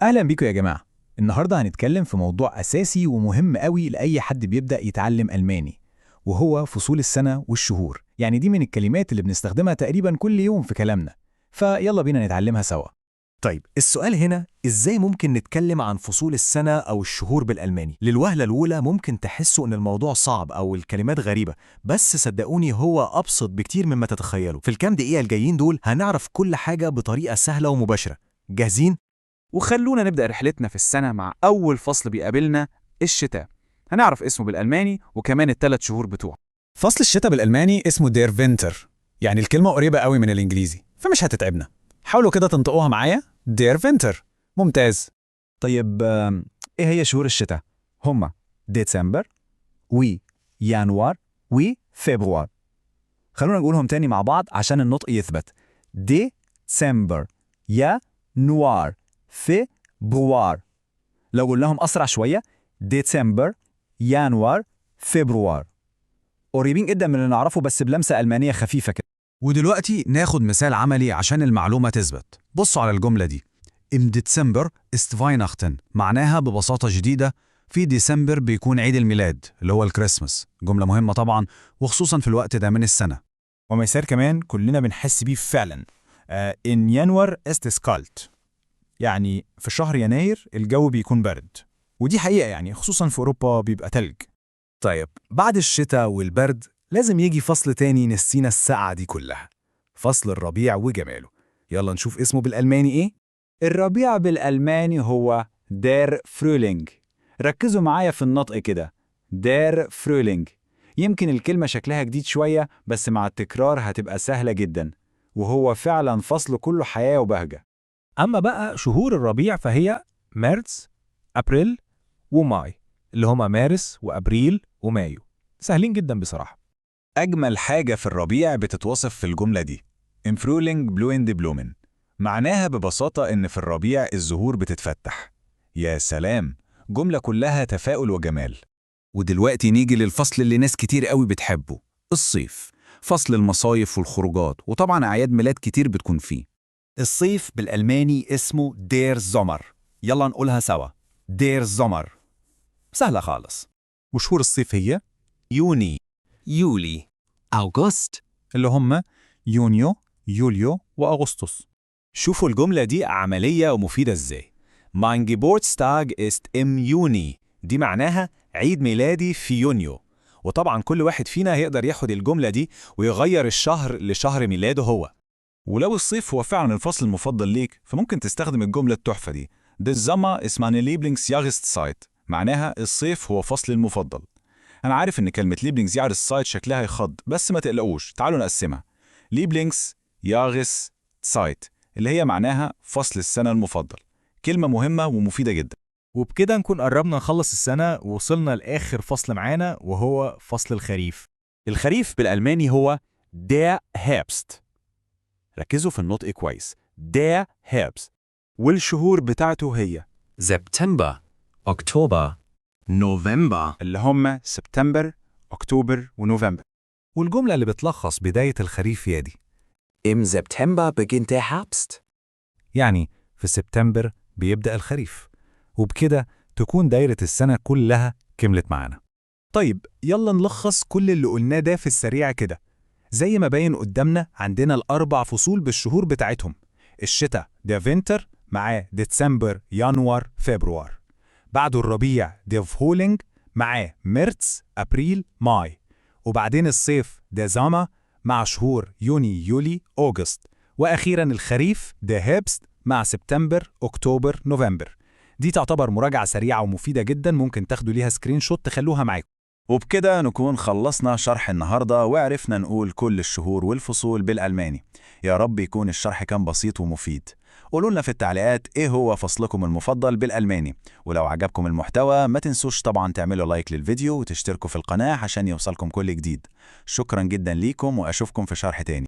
أهلا بيكم يا جماعة. النهاردة هنتكلم في موضوع أساسي ومهم قوي لأي حد بيبدأ يتعلم ألماني، وهو فصول السنة والشهور. يعني دي من الكلمات اللي بنستخدمها تقريبا كل يوم في كلامنا، فيلا بينا نتعلمها سوا. طيب السؤال هنا إزاي ممكن نتكلم عن فصول السنة أو الشهور بالألماني؟ للوهلة الأولى ممكن تحسوا إن الموضوع صعب أو الكلمات غريبة، بس صدقوني هو أبسط بكتير مما تتخيلوا. في الكام دقيقة الجايين دول هنعرف كل حاجة بطريقة سهلة ومباشرة. جاهزين؟ وخلونا نبدأ رحلتنا في السنة مع أول فصل بيقابلنا، الشتاء. هنعرف اسمه بالألماني وكمان الثلاث شهور بتوعه. فصل الشتاء بالألماني اسمه دير فينتر، يعني الكلمة قريبة قوي من الإنجليزي فمش هتتعبنا. حاولوا كده تنطقوها معايا، دير فينتر. ممتاز. طيب إيه هي شهور الشتاء؟ هما ديسمبر ويانوار وفبراير. خلونا نقولهم تاني مع بعض عشان النطق يثبت. ديسمبر، يانوار، فبراير. لو قلناهم أسرع شوية، ديسمبر، يانوار، فبراير. قريبين جدا من اللي نعرفه بس بلمسة ألمانية خفيفة كده. ودلوقتي ناخد مثال عملي عشان المعلومة تثبت. بصوا على الجملة دي. Im Dezember ist Weihnachten. معناها ببساطة جديدة في ديسمبر بيكون عيد الميلاد اللي هو الكريسماس. جملة مهمة طبعا وخصوصا في الوقت ده من السنة. ومثال كمان كلنا بنحس بيه فعلا. إن ينور ist es kalt، يعني في شهر يناير الجو بيكون برد، ودي حقيقة يعني خصوصا في أوروبا بيبقى تلج. طيب بعد الشتاء والبرد لازم يجي فصل تاني نسينا السقعة دي كلها، فصل الربيع وجماله. يلا نشوف اسمه بالألماني إيه؟ الربيع بالألماني هو دير فرولينج. ركزوا معايا في النطق كده، دير فرولينج. يمكن الكلمة شكلها جديد شوية بس مع التكرار هتبقى سهلة جدا، وهو فعلا فصل كله حياة وبهجة. أما بقى شهور الربيع فهي مارس، أبريل وماي، اللي هما مارس وأبريل ومايو. سهلين جدا بصراحة. أجمل حاجة في الربيع بتتوصف في الجملة دي، Im Frühling blühen die Blumen. معناها ببساطة إن في الربيع الزهور بتتفتح. يا سلام، جملة كلها تفاؤل وجمال. ودلوقتي نيجي للفصل اللي ناس كتير قوي بتحبه، الصيف. فصل المصايف والخروجات وطبعا أعياد ميلاد كتير بتكون فيه. الصيف بالألماني اسمه دير زومر. يلا نقولها سوا، دير زومر. سهلة خالص. وشهور الصيف هي يوني، يولي، أغسطس، اللي هم يونيو، يوليو وأغسطس. شوفوا الجملة دي عملية ومفيدة ازاي. Mein Geburtstag ist im Juni. دي معناها عيد ميلادي في يونيو. وطبعا كل واحد فينا هيقدر ياخد الجملة دي ويغير الشهر لشهر ميلاده هو. ولو الصيف هو فعلا الفصل المفضل ليك فممكن تستخدم الجملة التحفة دي، Der Sommer ist meine Lieblingsjahreszeit. معناها الصيف هو فصل المفضل. أنا عارف إن كلمة Lieblingsjahreszeit شكلها يخض، بس ما تقلقوش، تعالوا نقسمها. Lieblingsjahreszeit اللي هي معناها فصل السنة المفضل. كلمة مهمة ومفيدة جدا. وبكده نكون قربنا نخلص السنة ووصلنا لآخر فصل معانا وهو فصل الخريف. الخريف بالألماني هو der Herbst. ركزوا في النطق كويس، der Herbst. والشهور بتاعته هي سبتمبر، أكتوبر، نوفمبر. اللي هم سبتمبر، أكتوبر ونوفمبر. والجملة اللي بتلخص بداية الخريف هي دي. Im September beginnt der Herbst. يعني في سبتمبر بيبدأ الخريف. وبكده تكون دايرة السنة كلها كملت معانا. طيب يلا نلخص كل اللي قلناه ده في السريع كده. زي ما باين قدامنا عندنا الأربع فصول بالشهور بتاعتهم. الشتاء ده فينتر، معاه ديسمبر، يناير، فبراير. بعده الربيع ده فهولينج، معاه مارس، أبريل، ماي. وبعدين الصيف ده زاما مع شهور يوني، يولي، أغسطس. وأخيرا الخريف ده هيبست مع سبتمبر، أكتوبر، نوفمبر. دي تعتبر مراجعة سريعة ومفيدة جدا، ممكن تاخدوا ليها سكرين شوت تخلوها معاكم. وبكده نكون خلصنا شرح النهاردة وعرفنا نقول كل الشهور والفصول بالألماني. يا رب يكون الشرح كان بسيط ومفيد. قولوا لنا في التعليقات ايه هو فصلكم المفضل بالألماني، ولو عجبكم المحتوى ما تنسوش طبعا تعملوا لايك للفيديو وتشتركوا في القناة عشان يوصلكم كل جديد. شكرا جدا ليكم وأشوفكم في شرح تاني.